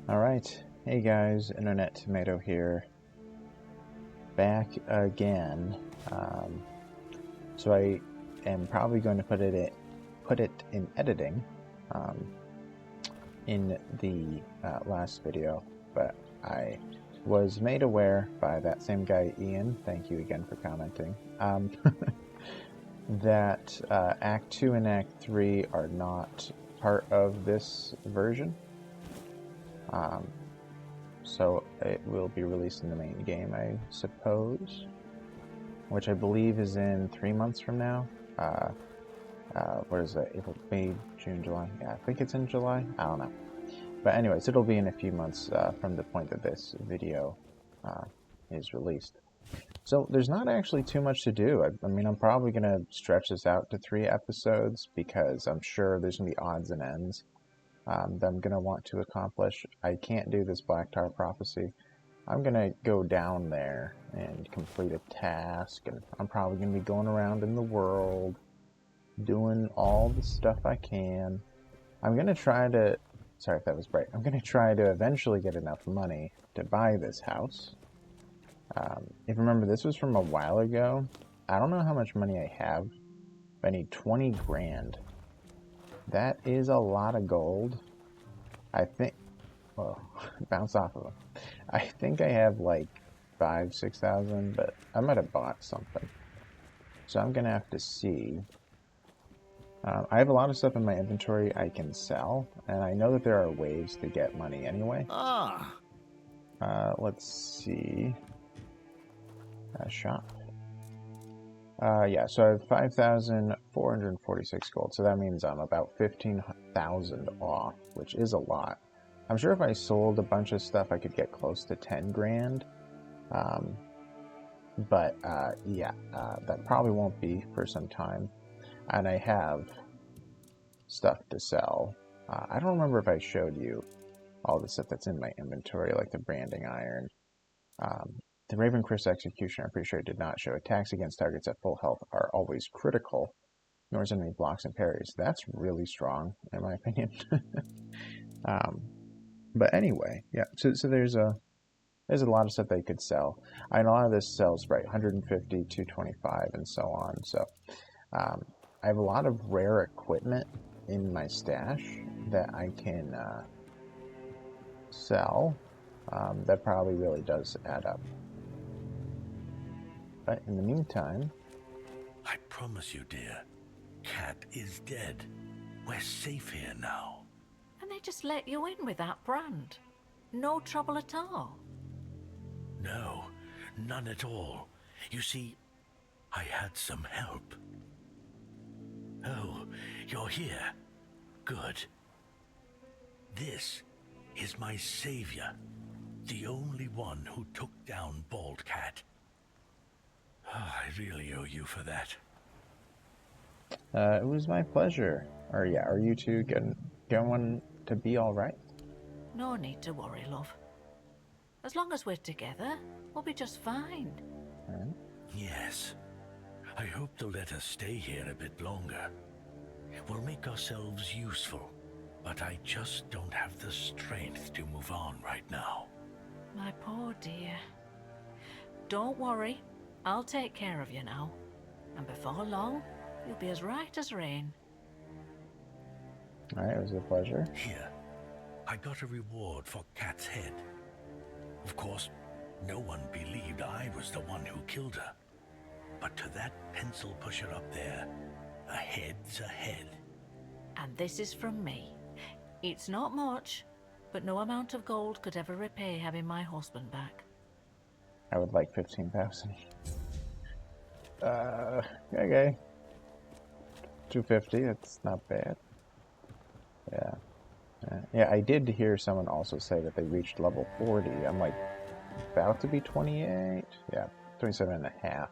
Alright, hey guys, Internet Tomato here, back again. So I am probably going to put it in editing in the last video, but I was made aware by that same guy Ian, thank you again for commenting, that Act 2 and Act 3 are not part of this version. So it will be released in the main game, I suppose, which I believe is in 3 months from now. What is that? April, May, June, July? Yeah, I think it's in July. I don't know. But anyways, it'll be in a few months from the point that this video is released. So there's not actually too much to do. I mean, I'm probably going to stretch this out to 3 episodes because I'm sure there's going to be odds and ends that I'm going to want to accomplish. I can't do this Black Tar Prophecy. I'm going to go down there and complete a task, and I'm probably going to be going around in the world doing all the stuff I can. I'm going to try to, sorry if that was bright, I'm going to try to eventually get enough money to buy this house. If you remember, this was from a while ago. I don't know how much money I have, but I need 20 grand. That is a lot of gold. I think, well, bounce off of them. I think I have like 6,000, but I might have bought something. So I'm gonna have to see. I have a lot of stuff in my inventory I can sell, and I know that there are ways to get money anyway. Let's see. Shop. Yeah, so I have 5,446 gold, so that means I'm about 15,000 off, which is a lot. I'm sure if I sold a bunch of stuff, I could get close to 10 grand. But yeah, that probably won't be for some time. And I have stuff to sell. I don't remember if I showed you all the stuff that's in my inventory, like the branding iron. The Raven Chris Executioner, I'm pretty sure it did not show. Attacks against targets at full health are always critical, nor is any blocks and parries. That's really strong, in my opinion. But anyway, yeah, so there's a lot of stuff that you could sell. I know a lot of this sells, right, 150, 225, and so on. So I have a lot of rare equipment in my stash that I can sell. That probably really does add up. But in the meantime... I promise you, dear, Cat is dead. We're safe here now. And they just let you in with that brand? No trouble at all? No, none at all. You see, I had some help. Oh, you're here. Good. This is my savior, the only one who took down Bald Cat. I really owe you for that. It was my pleasure. Or yeah, are you two going to be all right? No need to worry, love. As long as we're together, we'll be just fine. Right. Yes. I hope they'll let us stay here a bit longer. We'll make ourselves useful, but I just don't have the strength to move on right now. My poor dear. Don't worry. I'll take care of you now. And before long, you'll be as right as rain. Alright, it was a pleasure. Here, I got a reward for Cat's head. Of course, no one believed I was the one who killed her. But to that pencil pusher up there, a head's a head. And this is from me. It's not much, but no amount of gold could ever repay having my husband back. I would like 15,000. Okay. 250, that's not bad. Yeah. Yeah, I did hear someone also say that they reached level 40. I'm like, about to be 28? Yeah, 27 and a half.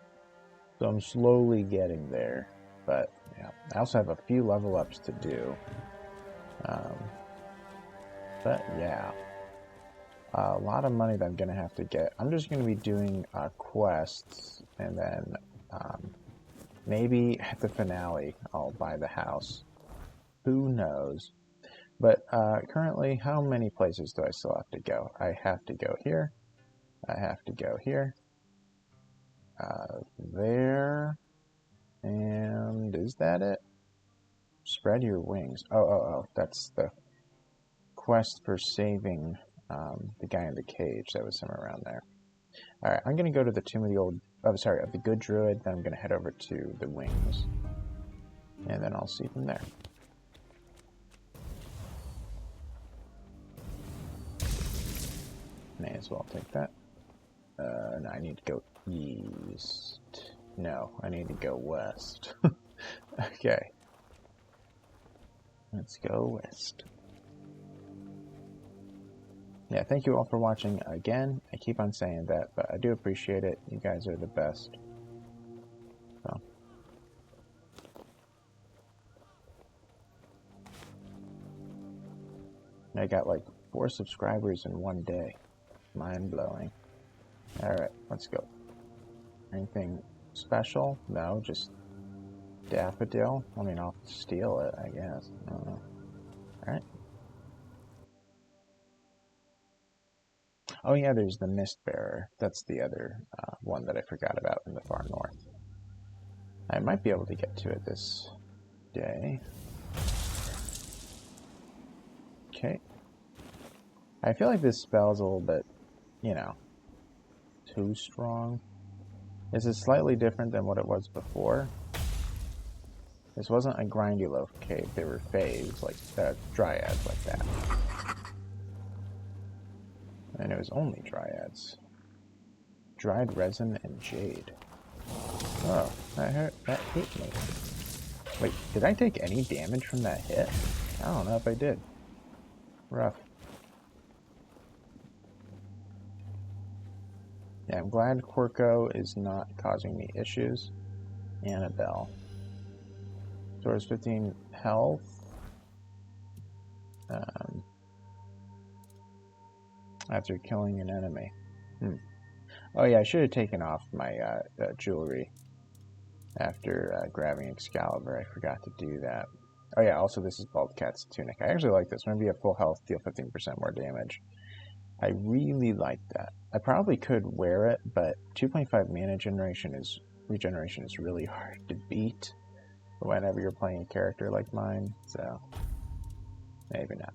So I'm slowly getting there. But, yeah, I also have a few level ups to do. But, yeah. A lot of money that I'm going to have to get. I'm just going to be doing quests, and then maybe at the finale I'll buy the house. Who knows? But currently, how many places do I still have to go? I have to go here. I have to go here. There. And is that it? Spread your wings. Oh, that's the quest for saving the guy in the cage that was somewhere around there. Alright, I'm going to go to the Tomb of the Old... Oh, sorry, of the Good Druid. Then I'm going to head over to the Wings. And then I'll see from there. May as well take that. No, I need to go east. No, I need to go west. Okay. Let's go west. Yeah, thank you all for watching again. I keep on saying that, but I do appreciate it. You guys are the best. So. I got like 4 subscribers in one day. Mind-blowing. Alright, let's go. Anything special? No, just daffodil. I mean, I'll steal it, I guess. I don't know. Alright. Oh yeah, there's the Mist Bearer. That's the other one that I forgot about in the far north. I might be able to get to it this day. Okay. I feel like this spell's a little bit, you know, too strong. This is slightly different than what it was before. This wasn't a grindy loaf cave. They were fays, like dryads like that. And it was only dryads. Dried resin and jade. Oh, that hit me. Wait, did I take any damage from that hit? I don't know if I did. Rough. Yeah, I'm glad Corco is not causing me issues. Annabelle. Restores 15 health. After killing an enemy. Oh yeah, I should have taken off my jewelry after grabbing Excalibur. I forgot to do that. Oh yeah, also this is Baldcat's tunic. I actually like this. Whenever you have full health, deal 15% more damage. I really like that. I probably could wear it, but 2.5 mana regeneration is really hard to beat whenever you're playing a character like mine, so maybe not.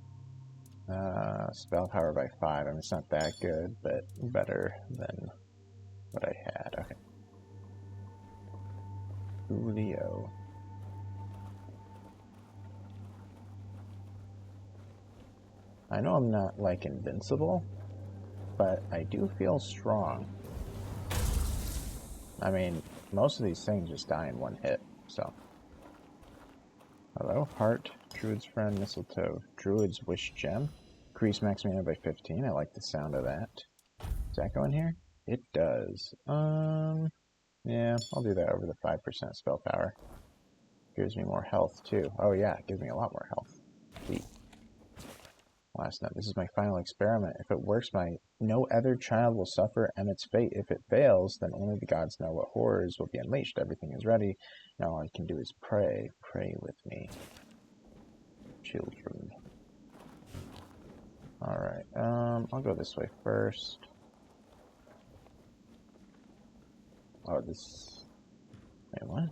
Spell power by 5. I mean, it's not that good, but better than what I had. Okay. Julio. I know I'm not, like, invincible, but I do feel strong. I mean, most of these things just die in one hit, so. Hello, Heart, Druid's Friend, Mistletoe, Druid's Wish Gem. Increase max mana by 15. I like the sound of that. Does that go in here? It does. Yeah, I'll do that over the 5% spell power. Gives me more health, too. Oh yeah, it gives me a lot more health. Sweet. Last note. This is my final experiment. If it works, no other child will suffer Emmett's fate. If it fails, then only the gods know what horrors will be unleashed. Everything is ready. Now all I can do is pray. Pray with me. Children. Alright, I'll go this way first. Oh, this... Wait, what?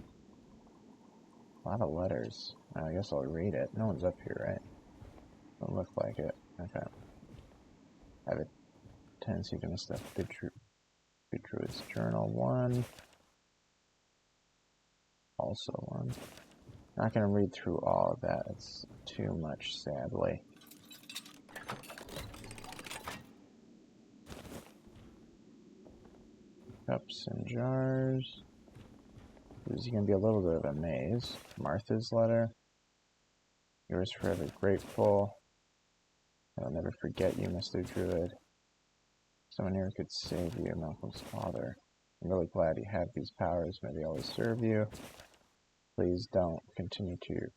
A lot of letters. I guess I'll read it. No one's up here, right? Don't look like it. Okay. I have a tendency to miss that. Good Druid's Journal 1. Also 1. Not going to read through all of that. It's too much, sadly. Cups and jars. This is going to be a little bit of a maze. Martha's letter. Yours forever grateful. I'll never forget you, Mr. Druid. Someone here could save you, Malcolm's father. I'm really glad you have these powers. May they always serve you. Please don't continue to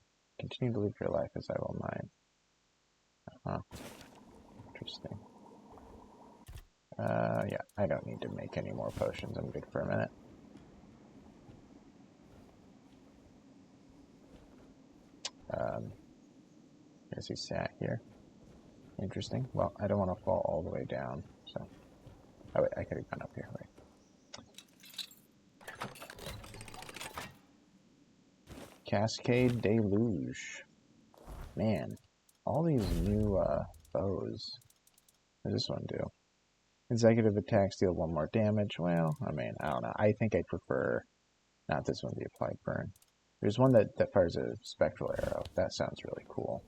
live your life as I will mine. Interesting. Yeah, I don't need to make any more potions. I'm good for a minute. guess he sat here. Interesting. Well, I don't want to fall all the way down, so... Oh, wait, I could have gone up here, right? Cascade Deluge. Man, all these new bows. What does this one do? Consecutive attacks deal 1 more damage. Well, I mean, I don't know. I think I prefer not this one, the applied burn. There's one that fires a spectral arrow. That sounds really cool.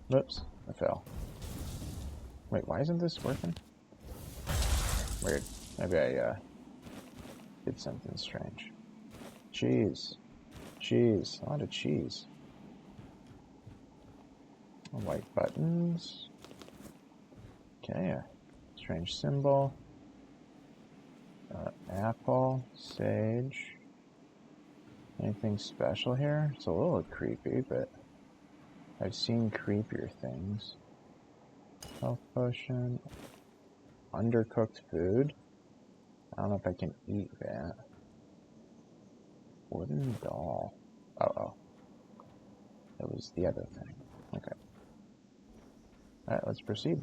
Whoops, I fell. Wait, why isn't this working? Weird. Maybe I did something strange. Cheese. Cheese. A lot of cheese. White buttons. Okay, a strange symbol. Apple. Sage. Anything special here? It's a little creepy, but I've seen creepier things. Health potion. Undercooked food. I don't know if I can eat that. Wooden doll. Uh-oh. It was the other thing. Okay. Alright, let's proceed.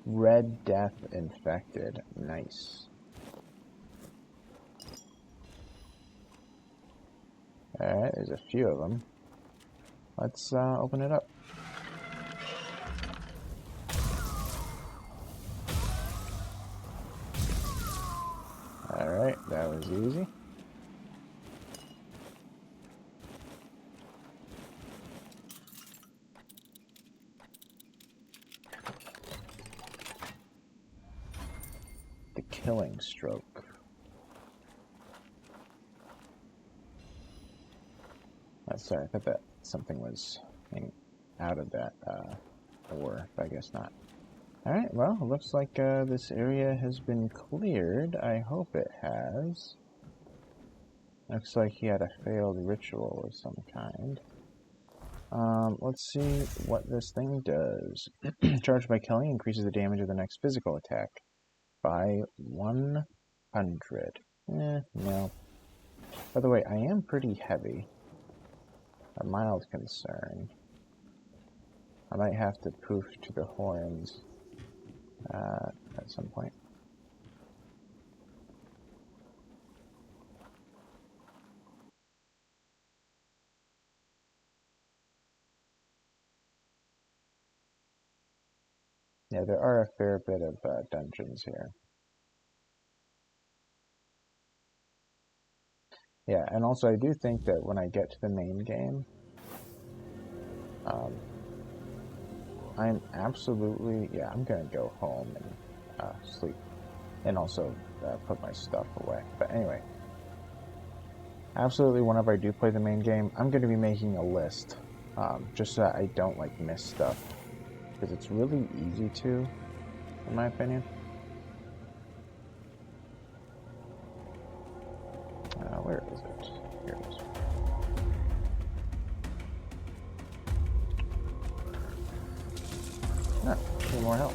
Red Death Infected. Nice. Alright, there's a few of them. Let's open it up. Alright, that was easy. The Killing Stroke. Sorry, I thought that something was out of that ore, but I guess not. Alright, well, it looks like this area has been cleared. I hope it has. Looks like he had a failed ritual of some kind. Let's see what this thing does. Charged by killing increases the damage of the next physical attack by 100. No. By the way, I am pretty heavy. A mild concern. I might have to poof to the horns at some point. Yeah, there are a fair bit of dungeons here. Yeah, and also I do think that when I get to the main game, I'm absolutely, yeah, I'm gonna go home and sleep, and also put my stuff away. But anyway, absolutely whenever I do play the main game, I'm gonna be making a list, just so that I don't like miss stuff, because it's really easy to, in my opinion. Where is it? Here it is. Ah, a little more help.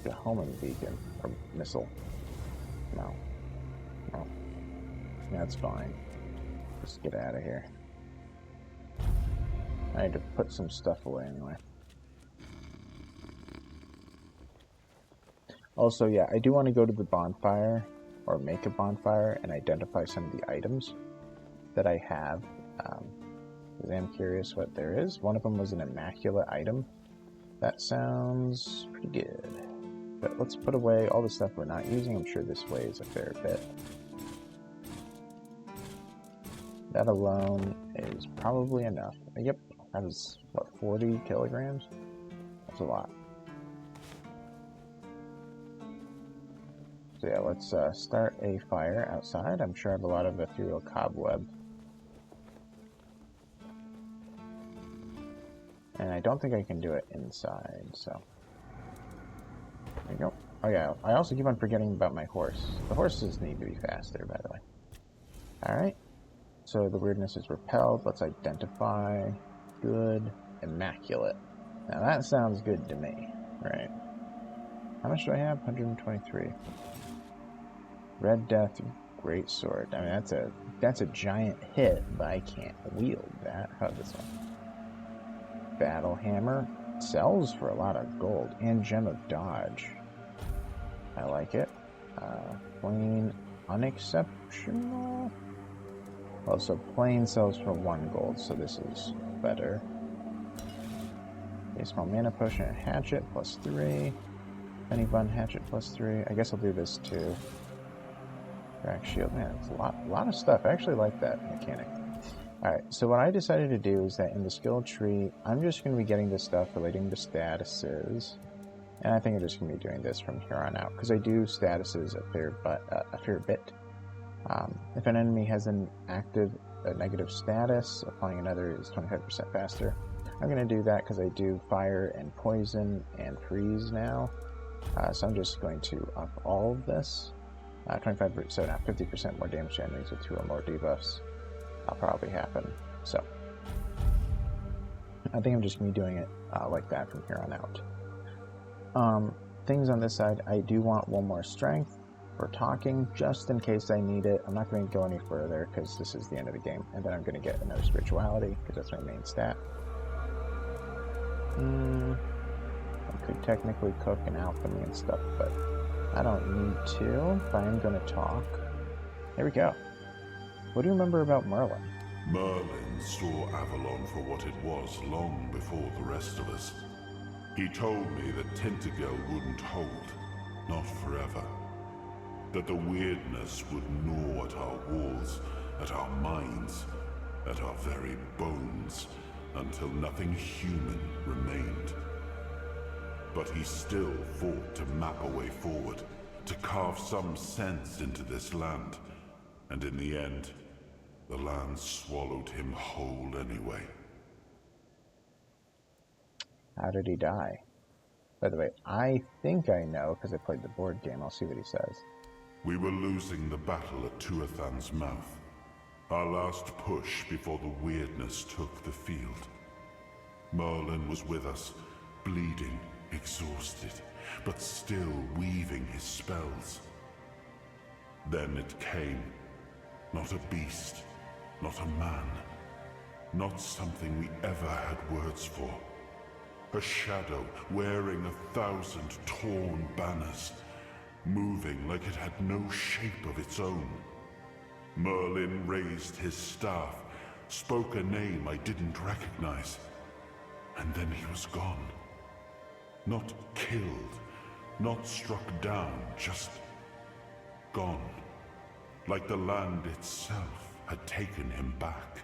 The homing beacon, or missile. No. No. That's fine. Just get out of here. I need to put some stuff away anyway. Also, yeah, I do want to go to the bonfire, or make a bonfire, and identify some of the items that I have. Because I am curious what there is. One of them was an immaculate item. That sounds pretty good. But let's put away all the stuff we're not using. I'm sure this weighs a fair bit. That alone is probably enough. Yep. That was, what, 40 kilograms? That's a lot. So yeah, let's start a fire outside. I'm sure I have a lot of ethereal cobweb. And I don't think I can do it inside, so... There you go. Oh yeah, I also keep on forgetting about my horse. The horses need to be faster, by the way. Alright. So the weirdness is repelled. Let's identify. Good. Immaculate. Now that sounds good to me. Right. How much do I have? 123. Red Death Great Sword. I mean, that's a giant hit, but I can't wield that. How about this one? Battle Hammer. Sells for a lot of gold. And Gem of Dodge. I like it. Plain Unexceptional. Well, so plain sells for 1 gold, so this is better. A small mana potion and hatchet plus 3. Penny bun hatchet plus 3. I guess I'll do this too. Crack shield. Man, it's a lot of stuff. I actually like that mechanic. Alright, so what I decided to do is that in the skill tree, I'm just going to be getting the stuff relating to statuses. And I think I'm just going to be doing this from here on out, because I do statuses a fair bit. If an enemy has a negative status, applying another is 25% faster. I'm going to do that because I do fire and poison and freeze now. So I'm just going to up all of this. 25%, so now 50% more damage to enemies with 2 or more debuffs. That'll probably happen. So I think I'm just going to be doing it like that from here on out. Things on this side, I do want 1 more strength for talking, just in case I need it. I'm not going to go any further because this is the end of the game, and then I'm going to get another spirituality because that's my main stat. I could technically cook and alchemy and stuff, but I don't need to. But I'm going to talk. Here we go. What do you remember about Merlin? Merlin saw Avalon for what it was long before the rest of us. He told me that Tainted Grail wouldn't hold, not forever. That the weirdness would gnaw at our walls, at our minds, at our very bones, until nothing human remained. But he still fought to map a way forward, to carve some sense into this land. And in the end, the land swallowed him whole anyway. How did he die? By the way, I think I know because I played the board game. I'll see what he says. We were losing the battle at Tuathan's mouth. Our last push before the weirdness took the field. Merlin was with us, bleeding, exhausted, but still weaving his spells. Then it came. Not a beast, not a man, not something we ever had words for. A shadow wearing 1,000 torn banners, moving like it had no shape of its own. Merlin raised his staff, spoke a name I didn't recognize, and then he was gone. Not killed, not struck down, just gone. Like the land itself had taken him back.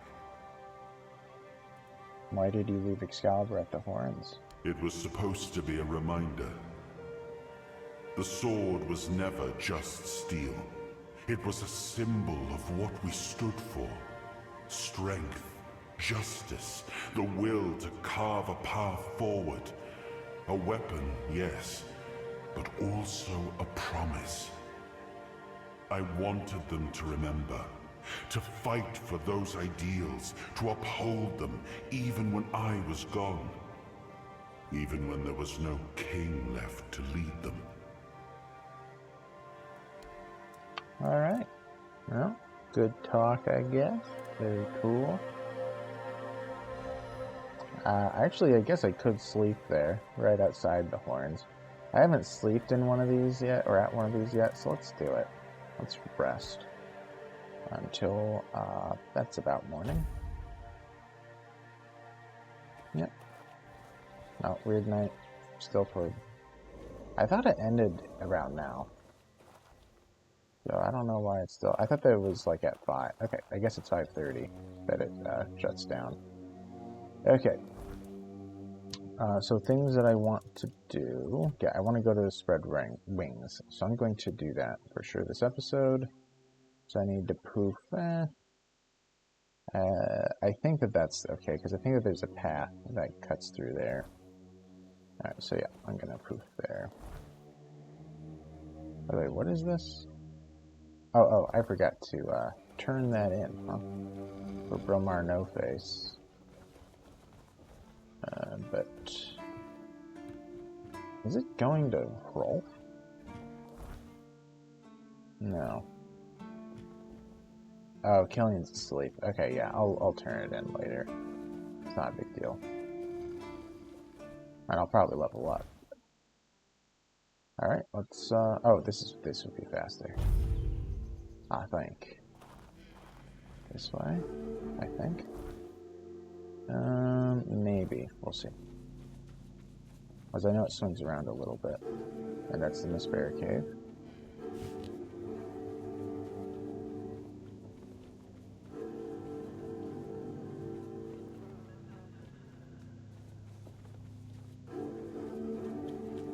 Why did you leave Excalibur at the horns? It was supposed to be a reminder. The sword was never just steel. It was a symbol of what we stood for. Strength, justice, the will to carve a path forward. A weapon, yes, but also a promise. I wanted them to remember, to fight for those ideals, to uphold them, even when I was gone. Even when there was no king left to lead them. Alright. Well, good talk, I guess. Very cool. Actually, I guess I could sleep there, right outside the horns. I haven't slept in one of these yet, or at one of these yet, so let's do it. Let's rest until that's about morning. Yep. No, weird night. Still for. I thought it ended around now. So I don't know why it's still. I thought that it was like at 5. Okay, I guess it's 5:30 that it shuts down. Okay. So things that I want to do. Yeah, I want to go to the spread wings. So I'm going to do that for sure this episode. So I need to poof. I think that that's okay, because I think that there's a path that cuts through there. Alright, so yeah, I'm going to poof there. By the way, what is this? Oh, I forgot to turn that in, huh? For Bromar No Face. But is it going to Rolf? No. Oh, Killian's asleep. Okay, yeah, I'll turn it in later. It's not a big deal. And I'll probably level up. Alright, let's oh, this would be faster. I think. This way? I think. Maybe. We'll see. As I know it swings around a little bit. And that's the Mistbearer Cave.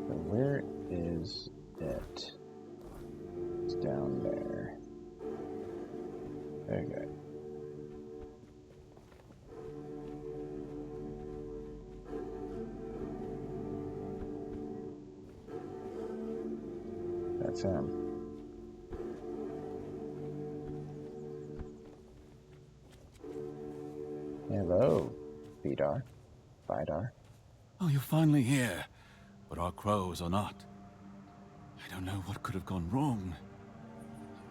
So where is it? It's down there. Okay. That's him. Hello, Vidar. Oh, you're finally here. But our crows are not. I don't know what could have gone wrong.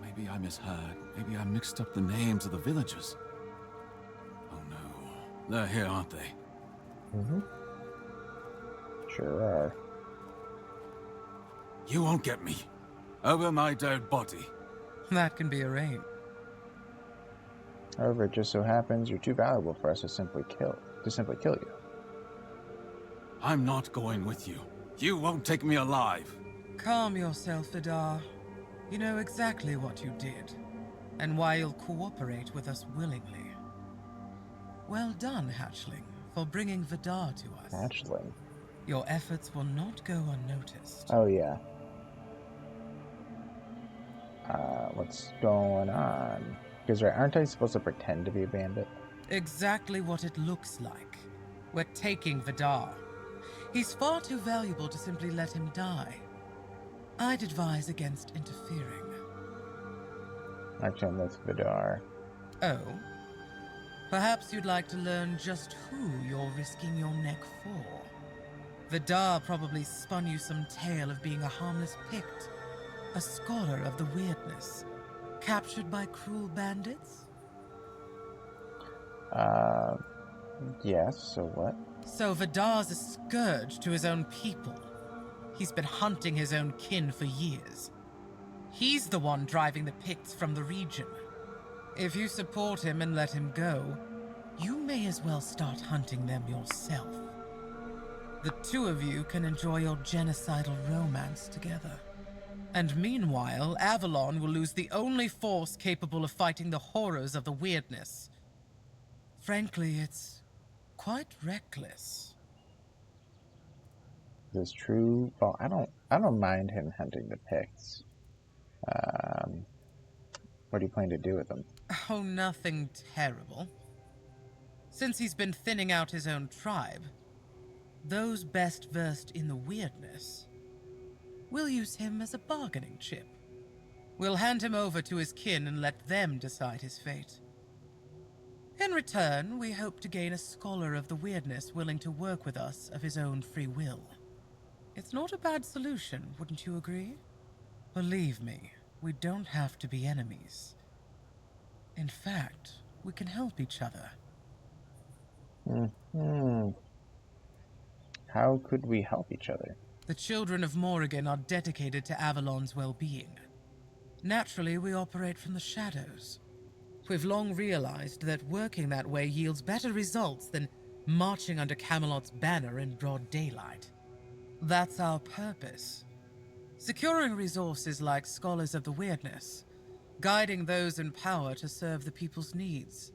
Maybe I misheard. Maybe I mixed up the names of the villagers. Oh no. They're here, aren't they? Mm-hmm. Sure are. You won't get me. Over my dead body. That can be arranged. However, it just so happens you're too valuable for us to simply kill you. I'm not going with you. You won't take me alive. Calm yourself, Vidar. You know exactly what you did, and why you'll cooperate with us willingly. Well done, Hatchling, for bringing Vidar to us. Hatchling? Your efforts will not go unnoticed. Oh, yeah. What's going on? Because, right, aren't I supposed to pretend to be a bandit? Exactly what it looks like. We're taking Vidar. He's far too valuable to simply let him die. I'd advise against interfering. Actually, I'm with Vidar. Oh? Perhaps you'd like to learn just who you're risking your neck for. Vidar probably spun you some tale of being a harmless Pict, a scholar of the weirdness, captured by cruel bandits? Yes, so what? So Vidar's a scourge to his own people. He's been hunting his own kin for years. He's the one driving the Picts from the region. If you support him and let him go, you may as well start hunting them yourself. The two of you can enjoy your genocidal romance together. And meanwhile, Avalon will lose the only force capable of fighting the horrors of the weirdness. Frankly, it's quite reckless. Is this true? Well, I don't mind him hunting the Picts. What do you plan to do with them? Oh, nothing terrible. Since he's been thinning out his own tribe, those best versed in the weirdness, we'll use him as a bargaining chip. We'll hand him over to his kin and let them decide his fate. In return, we hope to gain a scholar of the weirdness willing to work with us of his own free will. It's not a bad solution, wouldn't you agree? Believe me, we don't have to be enemies. In fact, we can help each other. How could we help each other? The children of Morrigan are dedicated to Avalon's well-being. Naturally, we operate from the shadows. We've long realized that working that way yields better results than marching under Camelot's banner in broad daylight. That's our purpose. Securing resources like scholars of the weirdness, guiding those in power to serve the people's needs.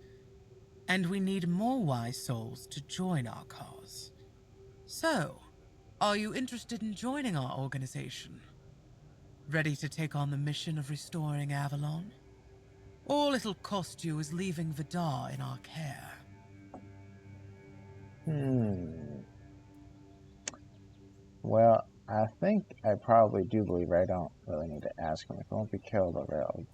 And we need more wise souls to join our cause. So, are you interested in joining our organization? Ready to take on the mission of restoring Avalon? All it'll cost you is leaving Vidar in our care. Well, I think I probably do believe I don't really need to ask him if I won't be killed already.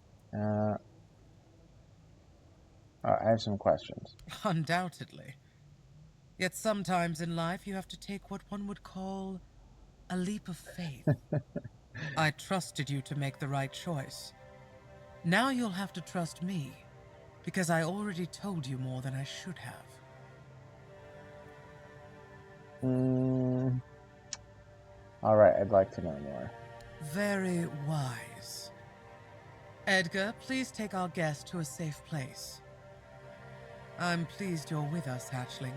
I have some questions. Undoubtedly. Yet sometimes in life you have to take what one would call a leap of faith. I trusted you to make the right choice. Now you'll have to trust me, because I already told you more than I should have. Alright, I'd like to know more. Very wise. Edgar, please take our guest to a safe place. I'm pleased you're with us, hatchling.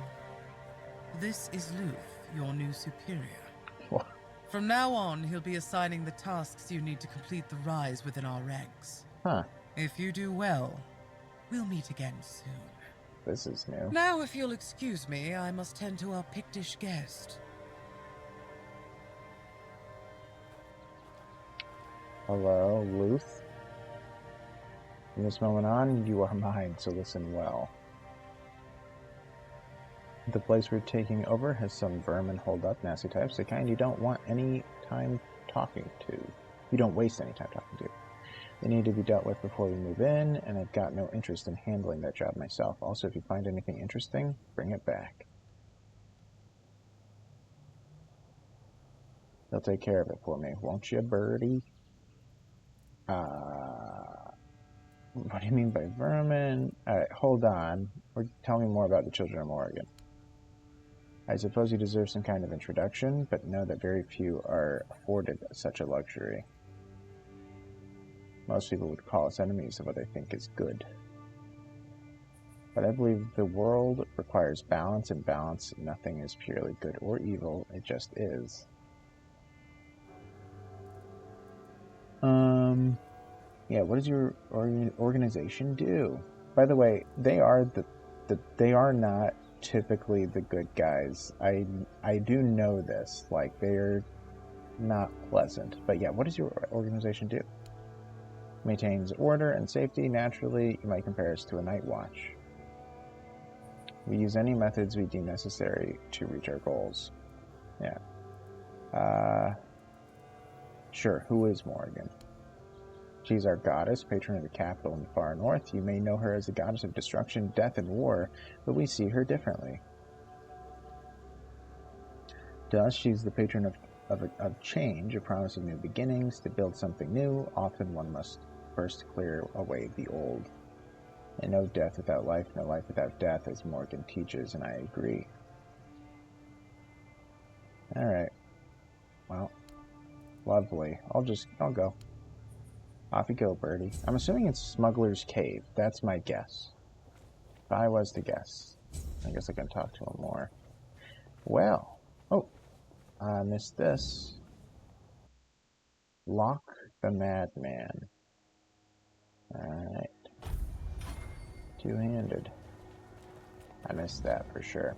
This is Luth, your new superior. From now on, he'll be assigning the tasks you need to complete the rise within our ranks. Huh. If you do well, we'll meet again soon. This is new. Now, if you'll excuse me, I must tend to our Pictish guest. Hello, Luth. From this moment on, you are mine, so listen well. The place we're taking over has some vermin holed up, nasty types, the kind you don't want any time talking to. You don't waste any time talking to. They need to be dealt with before we move in, and I've got no interest in handling that job myself. Also, if you find anything interesting, bring it back. They'll take care of it for me, won't you, birdie? What do you mean by vermin? Alright, hold on. Tell me more about the children of Morrigan. I suppose you deserve some kind of introduction, but know that very few are afforded such a luxury. Most people would call us enemies of what they think is good. But I believe the world requires balance, and balance, nothing is purely good or evil, it just is. Yeah, what does your organization do? By the way, they are they are not typically the good guys. I do know this. Like, they're not pleasant. But yeah, what does your organization do? Maintains order and safety. Naturally, you might compare us to a night watch. We use any methods we deem necessary to reach our goals. Yeah. Sure, who is Morrigan? She's our goddess, patron of the capital in the far north. You may know her as the goddess of destruction, death, and war, but we see her differently. To us, she's the patron of change, a promise of new beginnings. To build something new, often one must first clear away the old. And no death without life, no life without death, as Morrigan teaches, and I agree. Alright. Well, lovely. I'll go. Off you go, birdie. I'm assuming it's Smuggler's Cave. That's my guess. If I was to guess. I guess I can talk to him more. Well. Oh. I missed this. Lock the Madman. Alright. Two-handed. I missed that for sure.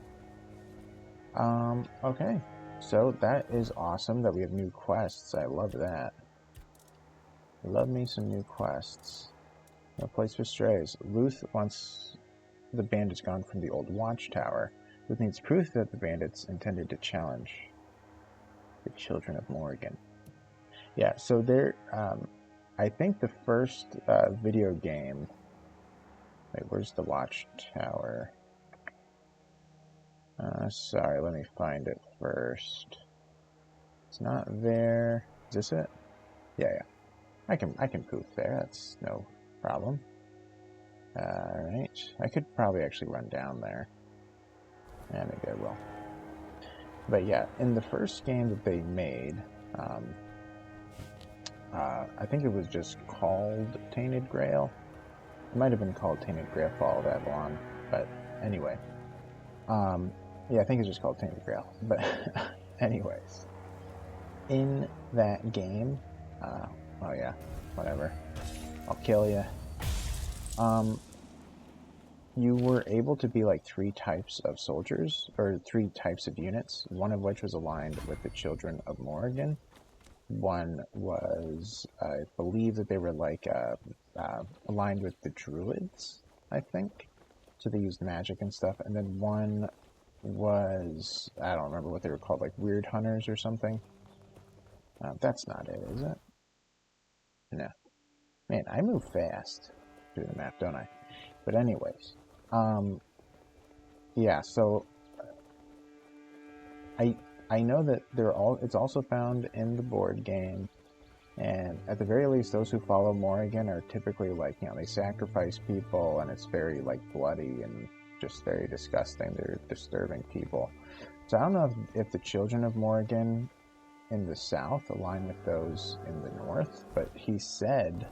Okay. So that is awesome that we have new quests. I love that. Love me some new quests. No place for strays. Luth wants the bandits gone from the old watchtower. Luth needs proof that the bandits intended to challenge the children of Morrigan. Yeah, so there, I think the first video game... Wait, where's the watchtower? Sorry, let me find it first. It's not there. Is this it? Yeah. I can poof there, that's no problem. Alright. I could probably actually run down there. Yeah, maybe I will. But yeah, in the first game that they made, I think it was just called Tainted Grail. It might have been called Tainted Grail Fall of Avalon, but anyway. Yeah, I think it's just called Tainted Grail. But anyways, in that game, oh yeah, whatever. I'll kill you. You were able to be like 3 types of soldiers, or 3 types of units, one of which was aligned with the children of Morrigan. One was, I believe that they were like, aligned with the Druids, I think. So they used magic and stuff. And then one was, I don't remember what they were called, like Weird Hunters or something. That's not it, is it? No. Man, I move fast through the map, don't I? But anyways, yeah. So I know that it's also found in the board game, and at the very least, those who follow Morrigan are typically like, you know, they sacrifice people, and it's very like bloody and just very disgusting. They're disturbing people. So I don't know if the children of Morrigan in the south align with those in the north, but he said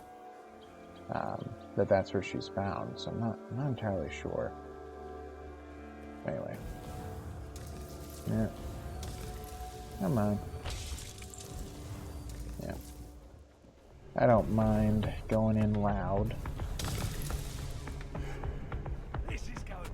that that's where she's found. So I'm not entirely sure. Anyway, yeah. Come on. Yeah. I don't mind going in loud. This is going to.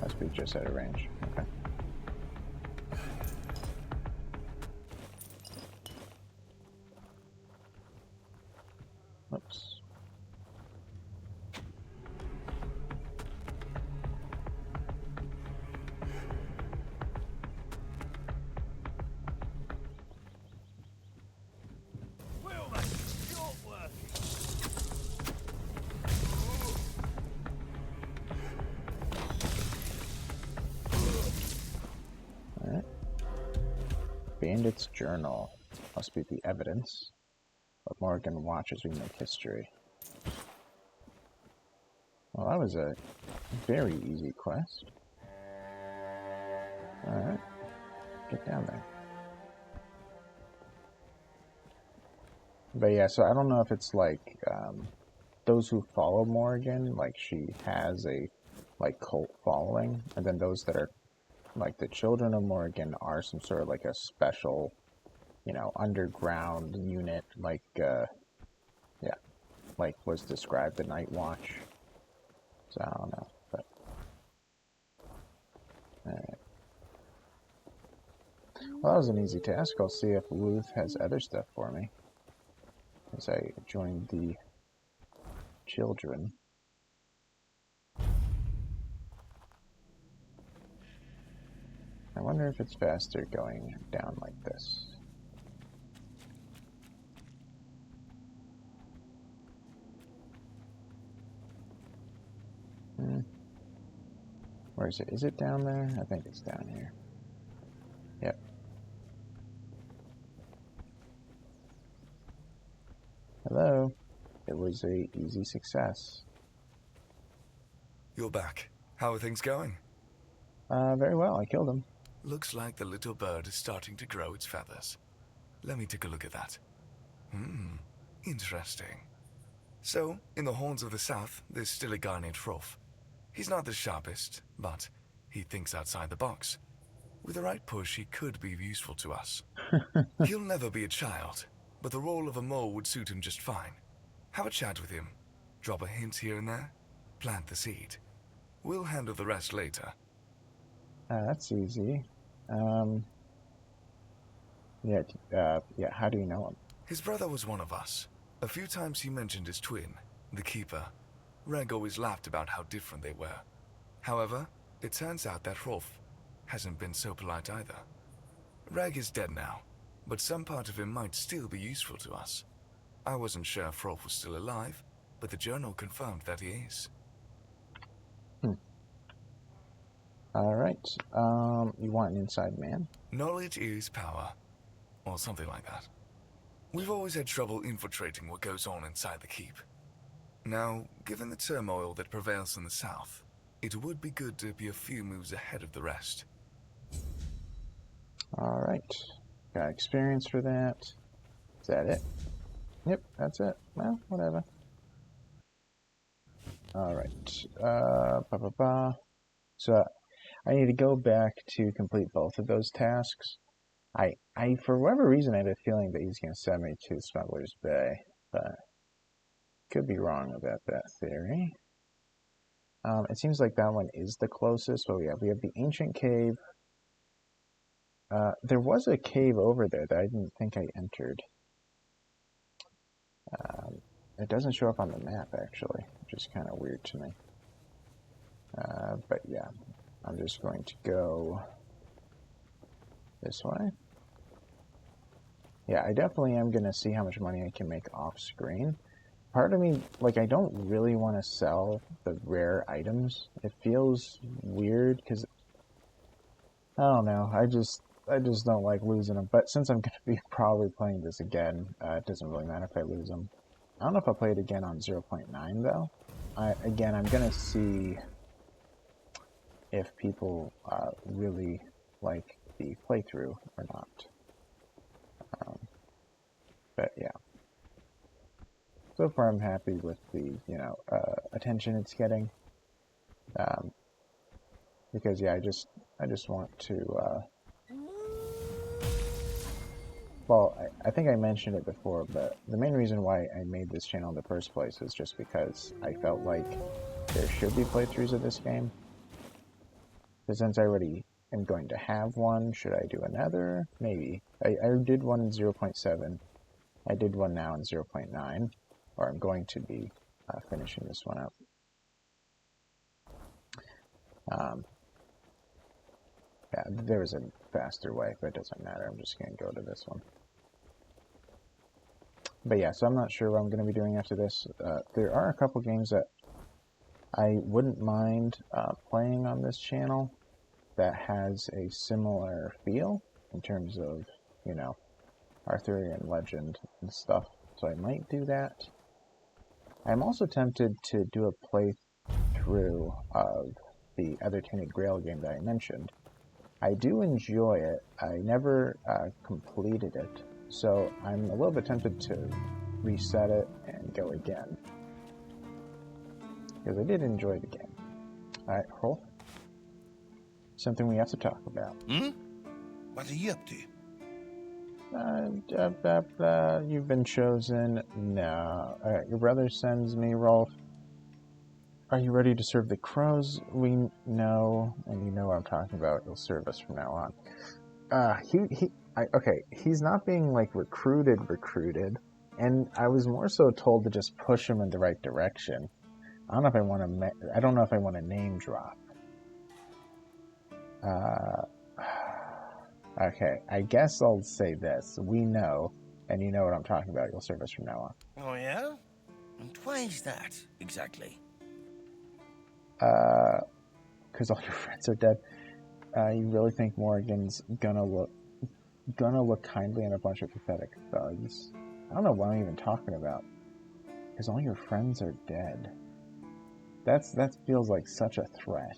Must be just out of range. Okay. Oops. We'll make it short working. Alright. Bandit's journal. Must be the evidence. But Morrigan watch as we make history. Well, that was a very easy quest. Alright. Get down there. But yeah, so I don't know if it's like those who follow Morrigan, like she has a like cult following, and then those that are like the children of Morrigan are some sort of like a special, you know, underground unit, like yeah, like was described the Night Watch. So I don't know, but alright. Well, that was an easy task. I'll see if Luth has other stuff for me as I join the children. I wonder if it's faster going down like this. Where is it? Is it down there? I think it's down here. Yep. Hello. It was a easy success. You're back. How are things going? Very well. I killed him. Looks like the little bird is starting to grow its feathers. Let me take a look at that. Interesting. So, in the Horns of the South, there's still a guy named Hrolf. He's not the sharpest, but he thinks outside the box. With the right push, he could be useful to us. He'll never be a child, but the role of a mole would suit him just fine. Have a chat with him. Drop a hint here and there. Plant the seed. We'll handle the rest later. That's easy. Yeah, how do you know him? His brother was one of us. A few times he mentioned his twin, the Keeper. Reg always laughed about how different they were. However, it turns out that Hrolf hasn't been so polite either. Reg is dead now, but some part of him might still be useful to us. I wasn't sure if Hrolf was still alive, but the journal confirmed that he is. Alright, you want an inside man? Knowledge is power, or something like that. We've always had trouble infiltrating what goes on inside the keep. Now, given the turmoil that prevails in the south, it would be good to be a few moves ahead of the rest. Alright, got experience for that. Is that it? Yep, that's it. Well, whatever. Alright, So, I need to go back to complete both of those tasks. I for whatever reason, I had a feeling that he's going to send me to Smuggler's Bay, but could be wrong about that theory. It seems like that one is the closest. What we have the Ancient Cave. There was a cave over there that I didn't think I entered. It doesn't show up on the map, actually, which is kind of weird to me. But yeah. I'm just going to go this way. Yeah, I definitely am going to see how much money I can make off screen. Part of me, like, I don't really want to sell the rare items. It feels weird because, I don't know, I just don't like losing them. But since I'm going to be probably playing this again, it doesn't really matter if I lose them. I don't know if I'll play it again on 0.9 though. Again, I'm going to see if people really like the playthrough or not. But yeah. So far I'm happy with the, attention it's getting. Because yeah, I just want to, well, I think I mentioned it before, but the main reason why I made this channel in the first place is just because I felt like there should be playthroughs of this game. But since I already am going to have one, should I do another? Maybe. I did one in 0.7. I did one now in 0.9, or I'm going to be finishing this one up. Yeah, there was a faster way, but it doesn't matter. I'm just going to go to this one. But yeah, so I'm not sure what I'm going to be doing after this. There are a couple games that I wouldn't mind playing on this channel that has a similar feel in terms of, Arthurian legend and stuff. So I might do that. I'm also tempted to do a playthrough of the other Tainted Grail game that I mentioned. I do enjoy it. I never completed it, so I'm a little bit tempted to reset it and go again. Because I did enjoy the game. Alright, Rolf. Something we have to talk about. What are you up to? You've been chosen. No. Alright, your brother sends me, Rolf. Are you ready to serve the crows? We know, and you know what I'm talking about. You'll serve us from now on. Okay, he's not being, like, recruited, and I was more so told to just push him in the right direction. I don't know if I want to name drop. Okay, I guess I'll say this. We know, and you know what I'm talking about. You'll serve us from now on. Oh, yeah? And why is that, exactly? Because all your friends are dead. You really think Morrigan's gonna look kindly on a bunch of pathetic thugs? I don't know what I'm even talking about. Because all your friends are dead. That feels like such a threat.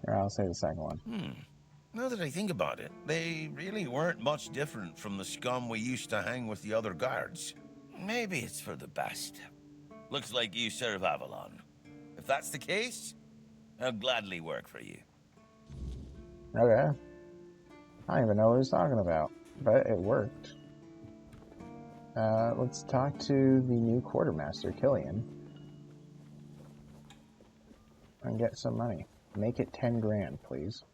Or I'll say the second one. Now that I think about it, they really weren't much different from the scum we used to hang with the other guards. Maybe it's for the best. Looks like you serve Avalon. If that's the case, I'll gladly work for you. Okay. I don't even know what he's talking about, but it worked. Let's talk to the new quartermaster, Killian, and get some money. Make it 10 grand, please.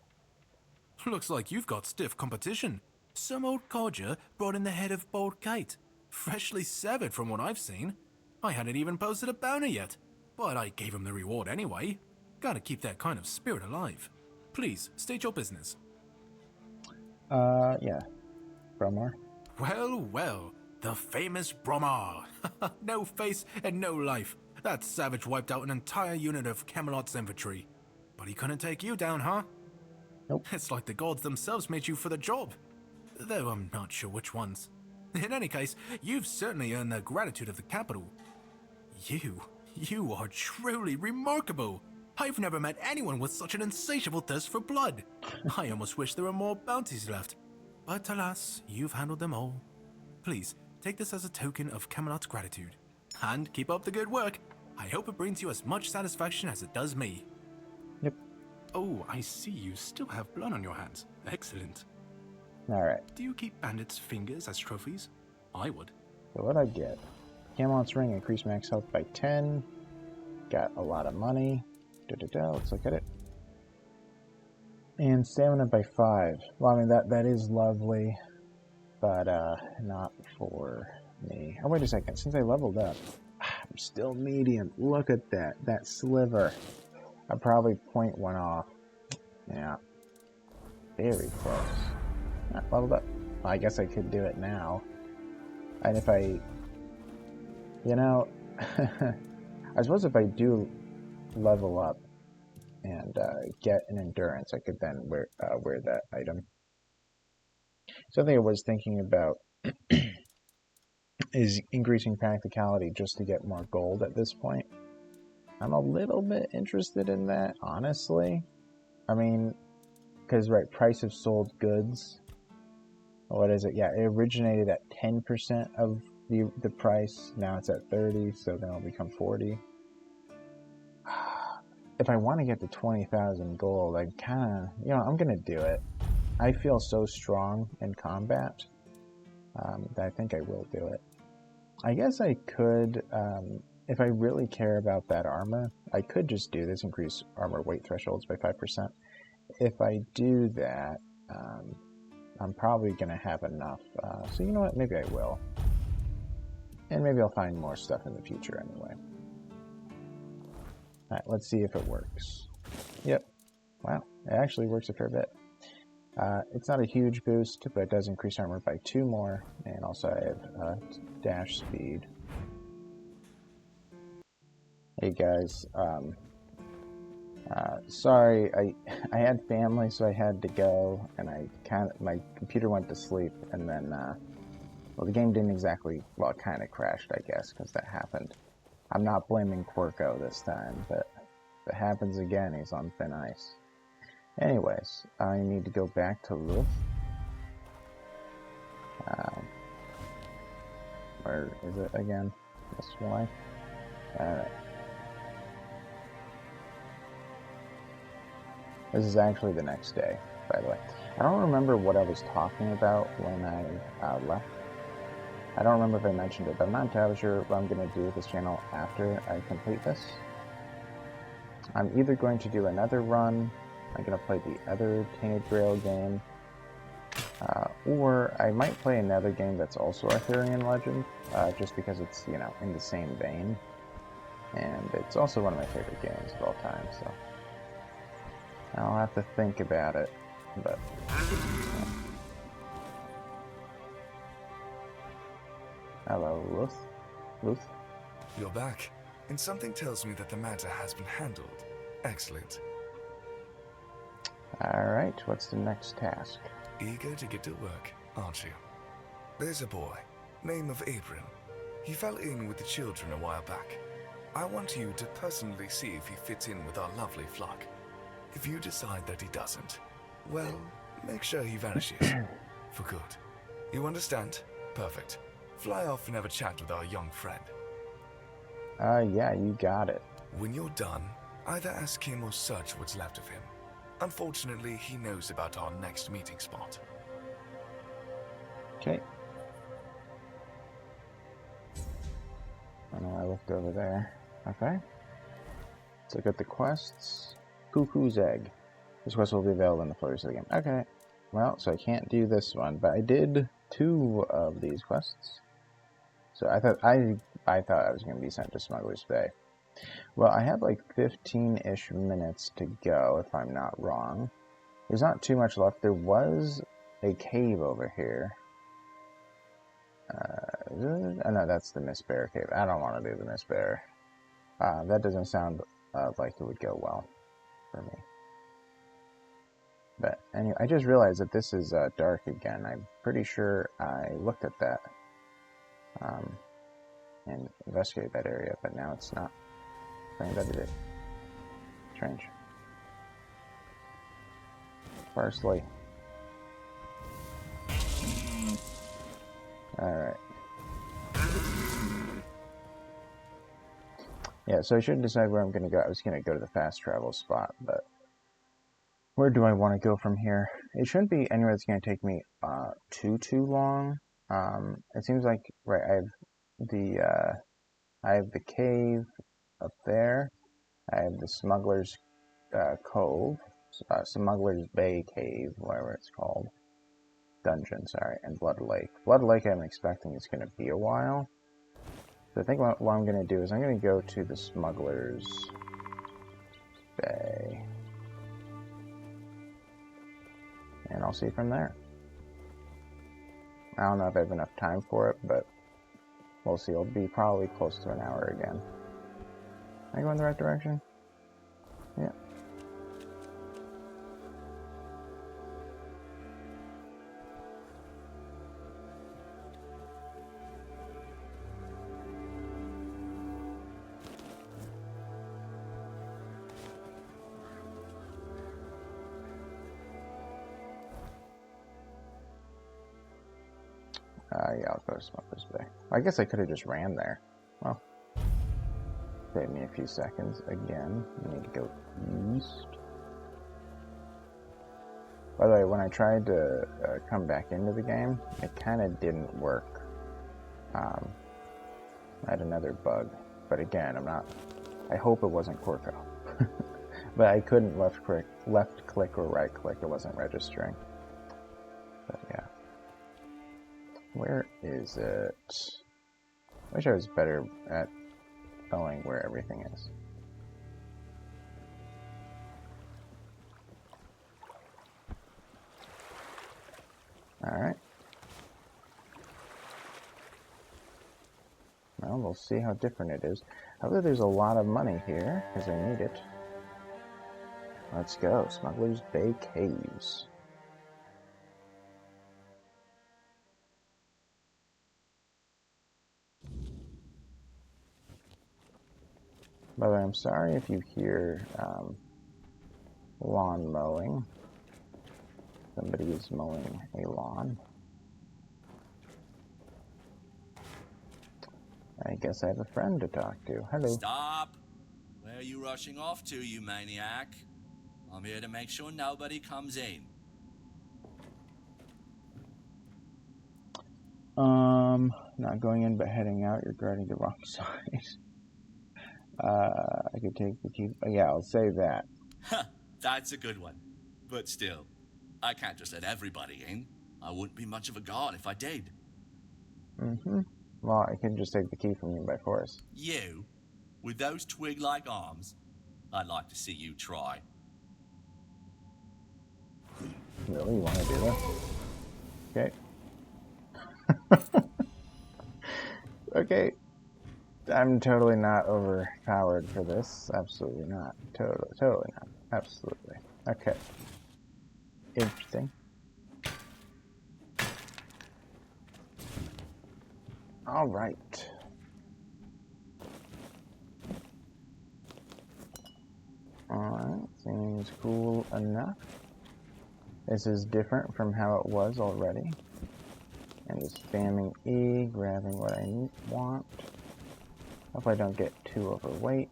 Looks like you've got stiff competition. Some old codger brought in the head of Bold Kite. Freshly severed from what I've seen. I hadn't even posted a bounty yet, but I gave him the reward anyway. Gotta keep that kind of spirit alive. Please, state your business. Yeah. Bromar? Well, the famous Bromar. No face and no life. That savage wiped out an entire unit of Camelot's infantry. But he couldn't take you down, huh? Nope. It's like the gods themselves made you for the job. Though I'm not sure which ones. In any case, you've certainly earned the gratitude of the capital. You are truly remarkable. I've never met anyone with such an insatiable thirst for blood. I almost wish there were more bounties left. But alas, you've handled them all. Please, take this as a token of Camelot's gratitude. And keep up the good work. I hope it brings you as much satisfaction as it does me. Yep. Oh, I see you still have blood on your hands. Excellent. Alright. Do you keep bandits' fingers as trophies? I would. So what'd I get? Camelot's ring, increased max health by 10. Got a lot of money. Let's look at it. And stamina by 5. Well, I mean, that is lovely, but not for me. Oh, wait a second. Since I leveled up, I'm still medium. Look at that. That sliver. I'm probably 0.1 off. Yeah. Very close. Not leveled up. Well, I guess I could do it now. And if I... You know... I suppose if I do level up and get an endurance, I could then wear that item. Something I was thinking about is increasing practicality just to get more gold at this point. I'm a little bit interested in that, honestly. I mean, because, right, price of sold goods. What is it? Yeah, it originated at 10% of the price. Now it's at 30, so then it'll become 40. If I want to get to 20,000 gold, I kind of, you know, I'm going to do it. I feel so strong in combat that I think I will do it. I guess I could, if I really care about that armor, I could just do this, increase armor weight thresholds by 5%. If I do that, I'm probably going to have enough. So you know what, maybe I will. And maybe I'll find more stuff in the future anyway. Alright, let's see if it works. Yep. Wow, it actually works a fair bit. It's not a huge boost, but it does increase armor by 2 more, and also I have dash speed. Hey guys, sorry, I had family, so I had to go, and my computer went to sleep, and then, well, the game didn't exactly, well, it kind of crashed, I guess, because that happened. I'm not blaming Quirko this time, but if it happens again, he's on thin ice. Anyways, I need to go back to Luth. Where is it again? This way? Alright. This is actually the next day, by the way. I don't remember what I was talking about when I left. I don't remember if I mentioned it, but I'm not entirely sure what I'm going to do with this channel after I complete this. I'm either going to do another run, I'm going to play the other Tainted Grail game, or I might play another game that's also Arthurian Legend, just because it's, you know, in the same vein. And it's also one of my favorite games of all time, so I'll have to think about it, but... Yeah. Hello, Luth? You're back, and something tells me that the matter has been handled. Excellent. Alright, what's the next task? Eager to get to work, aren't you? There's a boy, name of Abram. He fell in with the children a while back. I want you to personally see if he fits in with our lovely flock. If you decide that he doesn't, well, make sure he vanishes. For good. You understand? Perfect. Fly off and have a chat with our young friend. Yeah, you got it. When you're done, either ask him or search what's left of him. Unfortunately, he knows about our next meeting spot. Okay. I know I looked over there. Okay. Let's look at the quests. Cuckoo's Egg. This quest will be available in the floors of the game. Okay. Well, so I can't do this one, but I did 2 of these quests. So I thought I was going to be sent to Smuggler's Bay. Well, I have like 15-ish minutes to go, if I'm not wrong. There's not too much left. There was a cave over here. Oh no, that's the Miss Bear cave. I don't want to do the Miss Bear. That doesn't sound like it would go well for me. But anyway, I just realized that this is dark again. I'm pretty sure I looked at that and investigated that area, but now it's not saying that it is. Strange. Parsley. Alright. Yeah, so I should decide where I'm going to go. I was going to go to the fast travel spot, but where do I want to go from here? It shouldn't be anywhere that's going to take me too long. It seems like, right, I have the cave up there. I have the Smuggler's Cove, Smuggler's Bay Cave, whatever it's called. Dungeon, sorry, and Blood Lake. Blood Lake I'm expecting is going to be a while. So I think what I'm going to do is I'm going to go to the Smuggler's Bay. And I'll see from there. I don't know if I have enough time for it, but we'll see. It'll be probably close to an hour again. Am I going the right direction? Yeah. Yeah, I'll go to Smuggler's Bay. I guess I could have just ran there. Well, save me a few seconds again. I need to go east. By the way, when I tried to come back into the game, it kind of didn't work. I had another bug, but again, I hope it wasn't Corco. But I couldn't left click or right click. It wasn't registering. But yeah. Where is it? I wish I was better at knowing where everything is. Alright. Well, we'll see how different it is. However, there's a lot of money here, because I need it. Let's go. Smuggler's Bay Caves. By the way, I'm sorry if you hear lawn mowing. Somebody is mowing a lawn. I guess I have a friend to talk to. Hello. Stop! Where are you rushing off to, you maniac? I'm here to make sure nobody comes in. Not going in but heading out. You're guarding the wrong side. I could take the key. Yeah, I'll say that. That's a good one. But still, I can't just let everybody in. I wouldn't be much of a guard if I did. Mm-hmm. Well, I can just take the key from you by force. You? With those twig-like arms? I'd like to see you try. Really? You want to do that? Okay. Okay. I'm totally not overpowered for this. Absolutely not. Totally not. Absolutely. Okay. Interesting. All right. Alright, seems cool enough. This is different from how it was already. And just spamming E, grabbing what I want. Hope I don't get too overweight.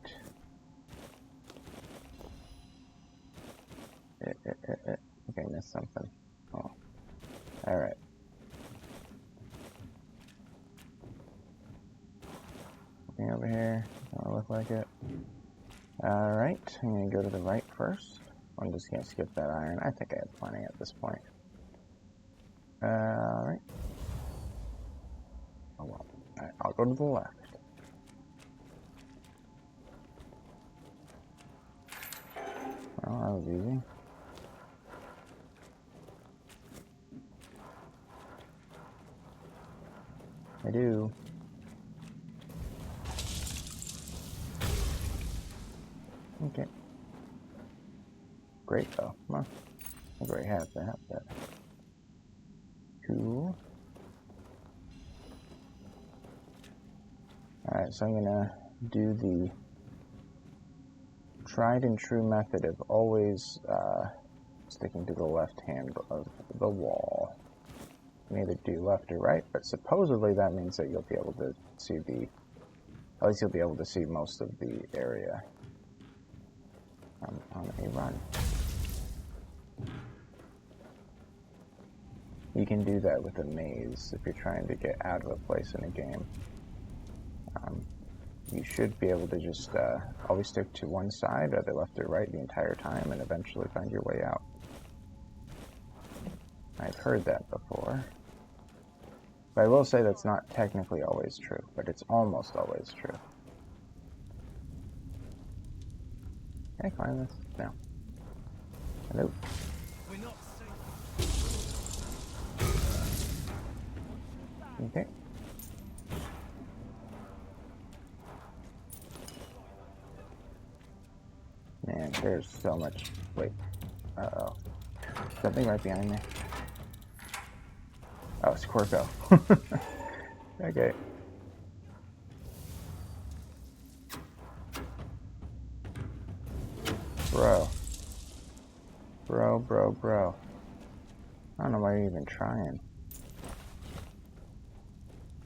Okay, I missed something. Oh. Alright. Looking over here. Don't look like it. Alright, I'm going to go to the right first. I'm just going to skip that iron. I think I have plenty at this point. Alright. Oh well. Alright, I'll go to the left. Well, that was easy. I do. Okay. Great though. Well, I already have that, but cool. Alright, so I'm gonna do the tried and true method of always sticking to the left hand of the wall. You can either do left or right, but supposedly that means that you'll be able to see at least you'll be able to see most of the area. On a run. You can do that with a maze if you're trying to get out of a place in a game. You should be able to just always stick to one side, either left or right, the entire time, and eventually find your way out. I've heard that before. But I will say that's not technically always true, but it's almost always true. Can I climb this? No. Hello. We're not Okay. Man, there's so much. Wait. Uh-oh. Something right behind me. Oh, it's Corco. Okay. Bro. Bro. I don't know why you're even trying.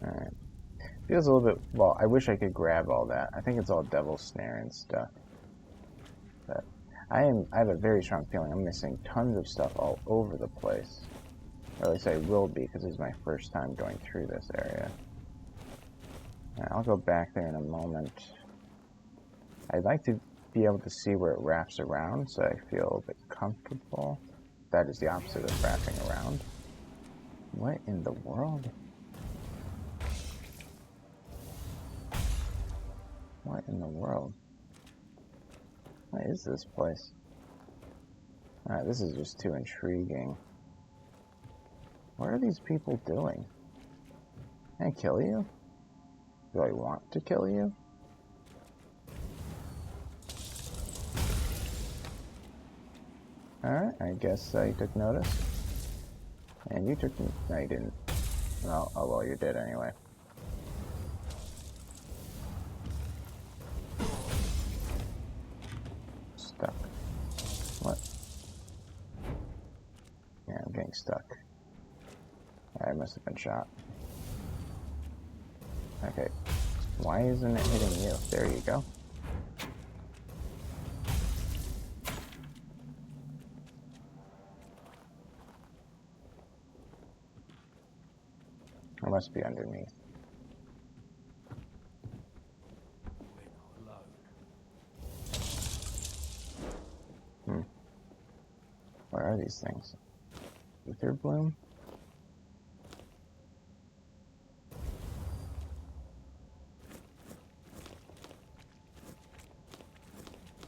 Alright. Feels a little bit... Well, I wish I could grab all that. I think it's all Devil's Snare and stuff. But I have a very strong feeling I'm missing tons of stuff all over the place. Or at least I will be, because this is my first time going through this area. Right, I'll go back there in a moment. I'd like to be able to see where it wraps around, so I feel a bit comfortable. That is the opposite of wrapping around. What in the world? What in the world? What is this place? Alright, this is just too intriguing. What are these people doing? Can I kill you? Do I want to kill you? Alright, I guess I took notice. And you took... No, you didn't. Well, oh well, you're dead anyway. Stuck. What? Yeah, I'm getting stuck. I must have been shot. Okay. Why isn't it hitting you? There you go. It must be underneath. What are these things? Ether bloom?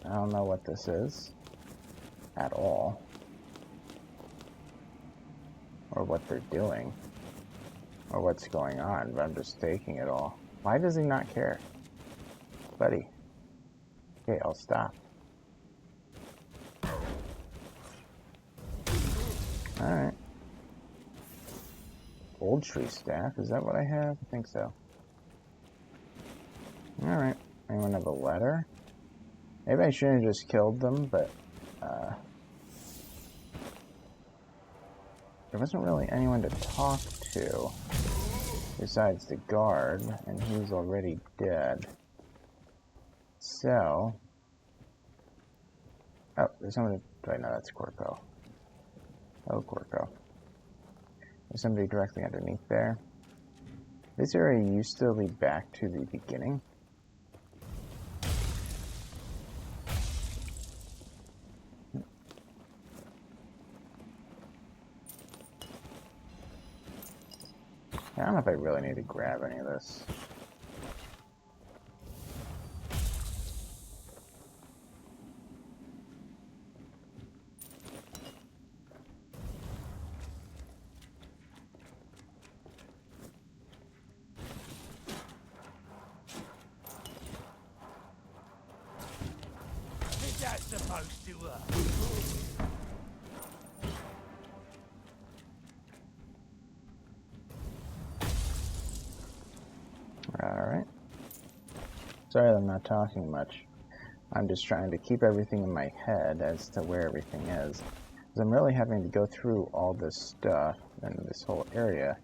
I don't know what this is at all, or what they're doing, or what's going on, but I'm just taking it all. Why does he not care? Buddy. Okay, I'll stop. Alright. Old tree staff, is that what I have? I think so. Alright. Anyone have a letter? Maybe I shouldn't have just killed them, but there wasn't really anyone to talk to besides the guard, and he's already dead. So... Oh, there's someone... Wait, no, that's Corco. Oh, Corco. There's somebody directly underneath there. This area used to lead back to the beginning. I don't know if I really need to grab any of this. Is that supposed to work? Alright. Sorry that I'm not talking much. I'm just trying to keep everything in my head as to where everything is. Because I'm really having to go through all this stuff and this whole area.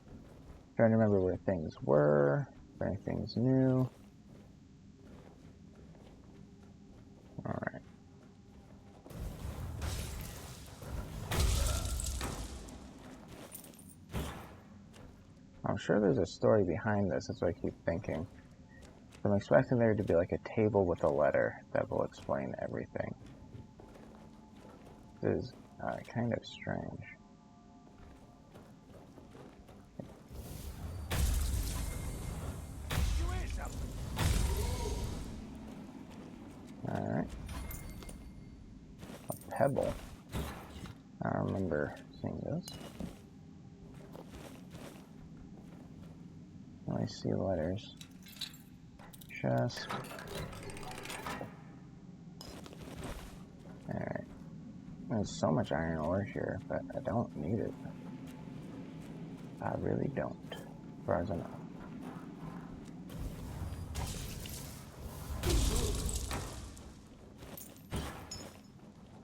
Trying to remember where things were, if anything's new. Alright. I'm sure there's a story behind this, that's what I keep thinking. I'm expecting there to be like a table with a letter that will explain everything. This is kind of strange. Alright. pebble. I don't remember seeing this. I see letters. Chest. Alright. There's so much iron ore here, but I don't need it. I really don't, as far as I know.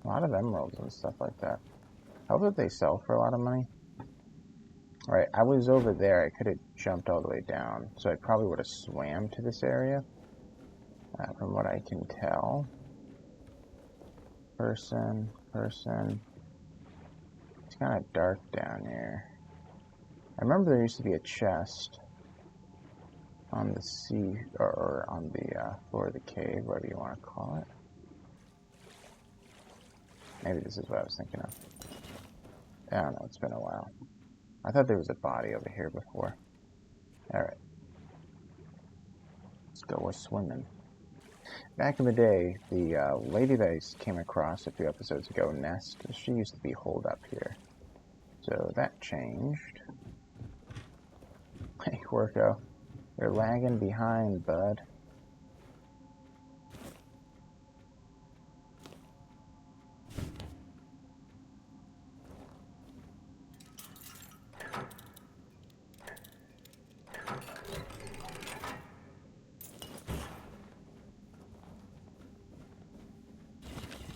A lot of emeralds and stuff like that. I hope that they sell for a lot of money. Alright, I was over there. I could have jumped all the way down, so I probably would have swam to this area. From what I can tell. Person. It's kind of dark down here. I remember there used to be a chest on the sea, or on the floor of the cave, whatever you want to call it. Maybe this is what I was thinking of. I don't know, it's been a while. I thought there was a body over here before. Alright. Let's go with swimming. Back in the day, the lady that I came across a few episodes ago, Nest, she used to be holed up here. So that changed. Hey, Worko. You're lagging behind, bud.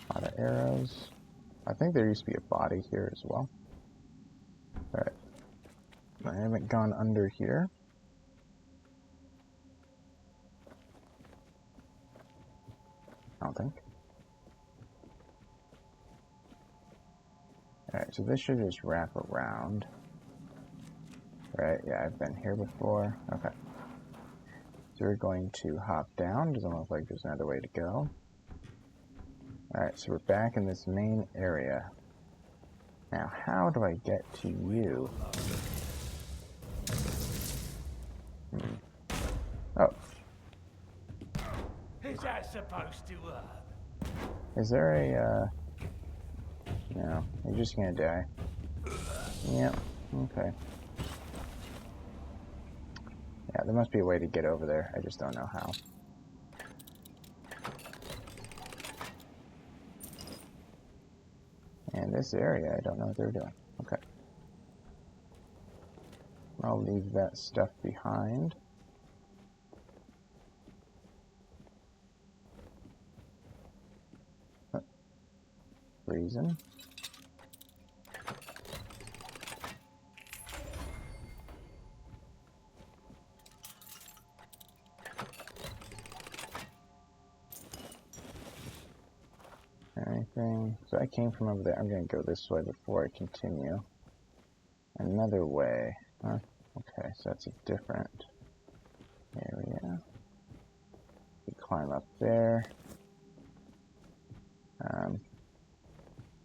A lot of arrows. I think there used to be a body here as well. Alright. I haven't gone under here. I don't think. Alright, so this should just wrap around. Right, yeah, I've been here before. Okay. So we're going to hop down. Doesn't look like there's another way to go. Alright, so we're back in this main area. Now, how do I get to you? Oh. Is that supposed to work? Is there a, No, you're just gonna die. Yep, okay. Yeah, there must be a way to get over there. I just don't know how. And this area, I don't know what they're doing. Okay. I'll leave that stuff behind. Reason. Anything? So I came from over there. I'm going to go this way before I continue. Another way. Huh? Okay, so that's a different area. We climb up there.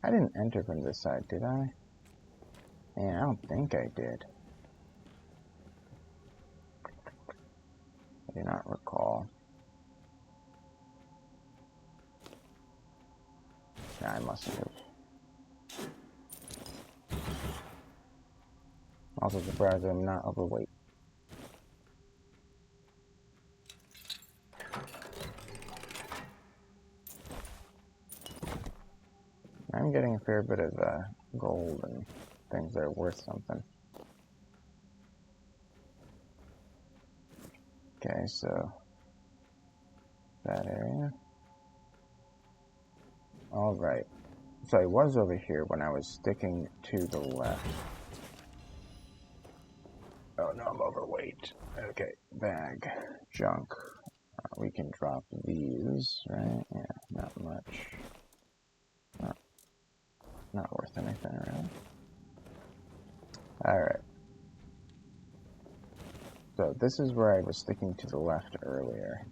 I didn't enter from this side, did I? Man, I don't think I did. I do not recall. Nah, I must have. Also surprised I'm not overweight. I'm getting a fair bit of gold and things that are worth something. Okay, so that area. Alright. So I was over here when I was sticking to the left. Oh no, I'm overweight. Okay, bag. Junk. We can drop these, right? Yeah, not much. Not worth anything, really. Alright. So this is where I was sticking to the left earlier.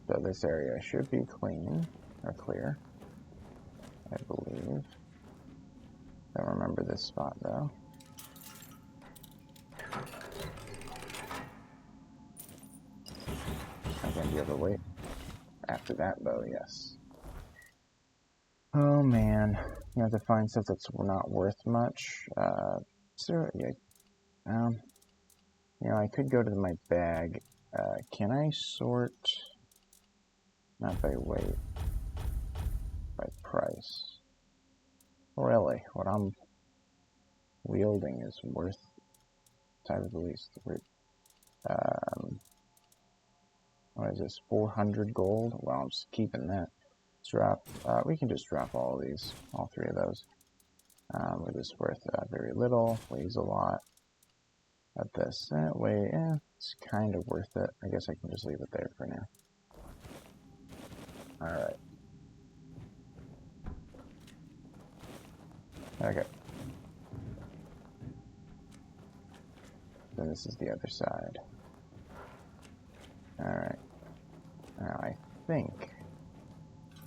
So this area should be clean, or clear, I believe. Don't remember this spot, though. I'm gonna be overweight. After that, though, yes. Oh man, you have to find stuff that's not worth much. So yeah, you know, I could go to my bag. Can I sort? Not by weight, by price. Really, what I'm wielding is worth, type of the least. What is this? 400 gold. Well, I'm just keeping that. Let's drop. We can just drop all of these, all three of those. We're just worth very little. Weighs a lot. At this, it's kind of worth it. I guess I can just leave it there for now. All right. Okay. Then this is the other side. All right. Now I think.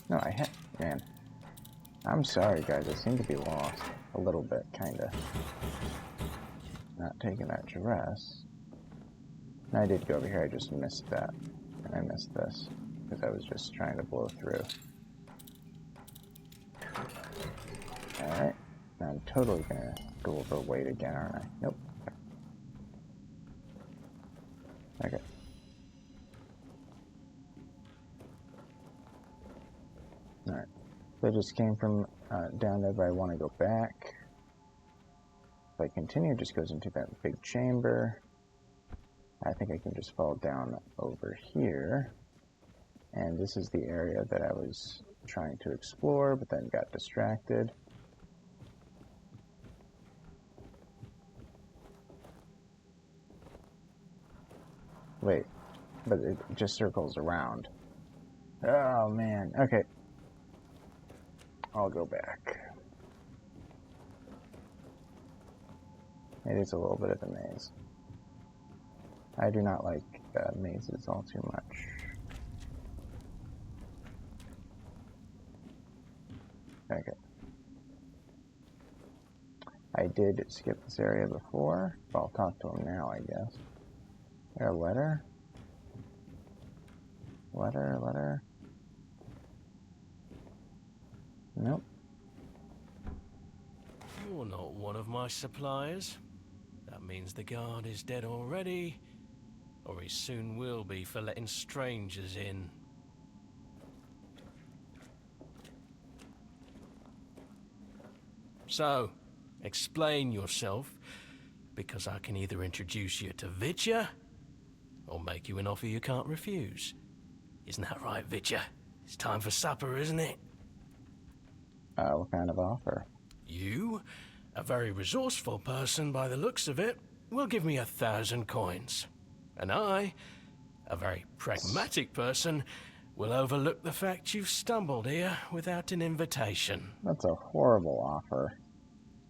No, man. I'm sorry, guys. I seem to be lost a little bit, kinda. Not taking that dress. And I did go over here. I just missed that, and I missed this because I was just trying to blow through. All right. Now I'm totally gonna go over weight again, aren't I? Nope. Okay. Alright. So I just came from down there, but I want to go back. If I continue, it just goes into that big chamber. I think I can just fall down over here. And this is the area that I was trying to explore, but then got distracted. Wait, but it just circles around. Oh man, okay. I'll go back. It is a little bit of a maze. I do not like mazes all too much. Okay. I did skip this area before, but I'll talk to him now, I guess. Is there a letter? Letter? Nope. You're not one of my suppliers. That means the guard is dead already, or he soon will be for letting strangers in. So, explain yourself, because I can either introduce you to Vitya, or make you an offer you can't refuse. Isn't that right, Vitya? It's time for supper, isn't it? What kind of offer? You, a very resourceful person by the looks of it, will give me 1,000 coins. And I, a very pragmatic person, will overlook the fact you've stumbled here without an invitation. That's a horrible offer.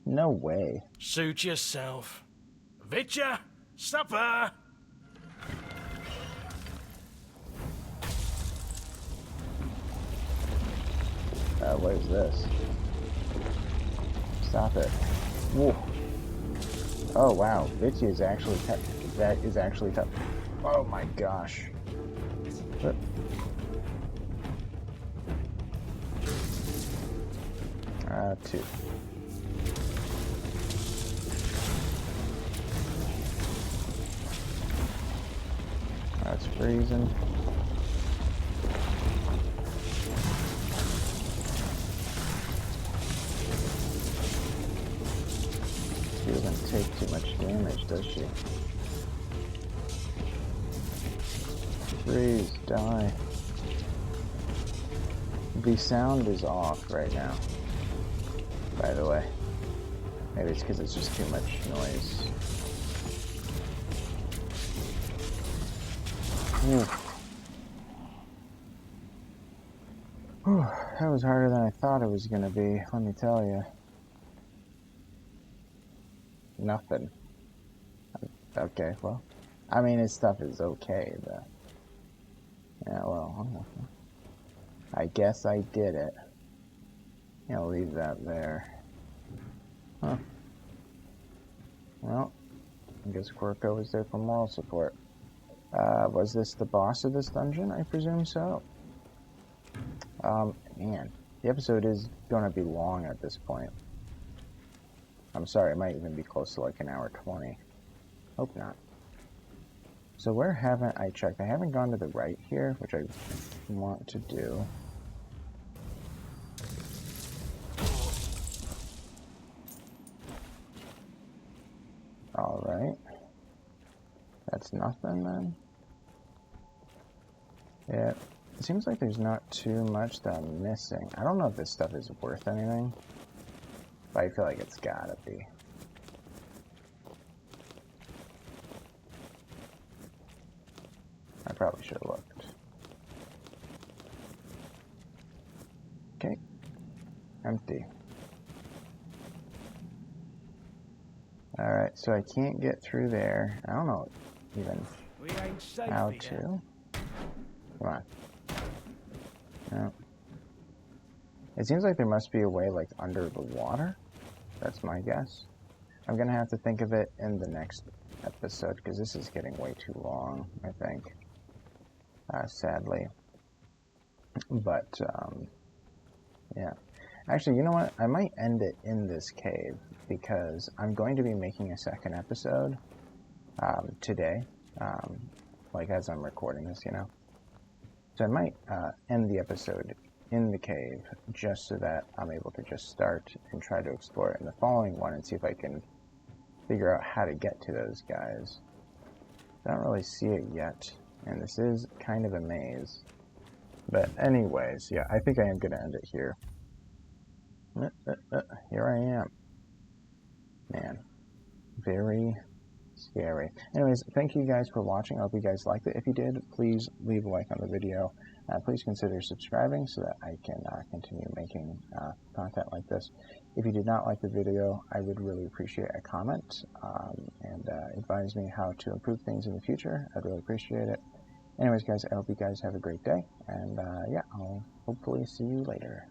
No way. Suit yourself. Vitya, supper! What is this? Stop it. Whoa. Oh wow, Vitya is actually tough. That is actually tough. Oh my gosh. What? Two. That's freezing. She doesn't take too much damage, does she? Freeze, die. The sound is off right now, by the way. Maybe it's because it's just too much noise. Whew, that was harder than I thought it was going to be, let me tell you. Nothing. Okay, well, I mean, his stuff is okay, but yeah, well, I guess I did it. I'll leave that there. Huh. Well, I guess Quirko was there for moral support. Was this the boss of this dungeon? I presume so. Man, The episode is gonna be long at this point. I'm sorry, it might even be close to like an hour 20. Hope not. So where haven't I checked? I haven't gone to the right here, which I want to do. Alright. That's nothing then. Yeah, it seems like there's not too much that I'm missing. I don't know if this stuff is worth anything, but I feel like it's gotta be. I probably should have looked. Okay. Empty. Alright, so I can't get through there. I don't know even how to. Come on. No. It seems like there must be a way, like, under the water. That's my guess. I'm gonna have to think of it in the next episode, because this is getting way too long, I think. Sadly. But, yeah. Actually, you know what? I might end it in this cave, because I'm going to be making a second episode today, like as I'm recording this, you know. So I might end the episode in the cave, just so that I'm able to just start and try to explore it in the following one and see if I can figure out how to get to those guys. I don't really see it yet, and this is kind of a maze. But anyways, yeah, I think I am going to end it here. Here I am. Man, very scary. Anyways, thank you guys for watching. I hope you guys liked it. If you did, please leave a like on the video. Please consider subscribing so that I can continue making content like this. If you did not like the video, I would really appreciate a comment and advise me how to improve things in the future. I'd really appreciate it. Anyways, guys, I hope you guys have a great day. And yeah, I'll hopefully see you later.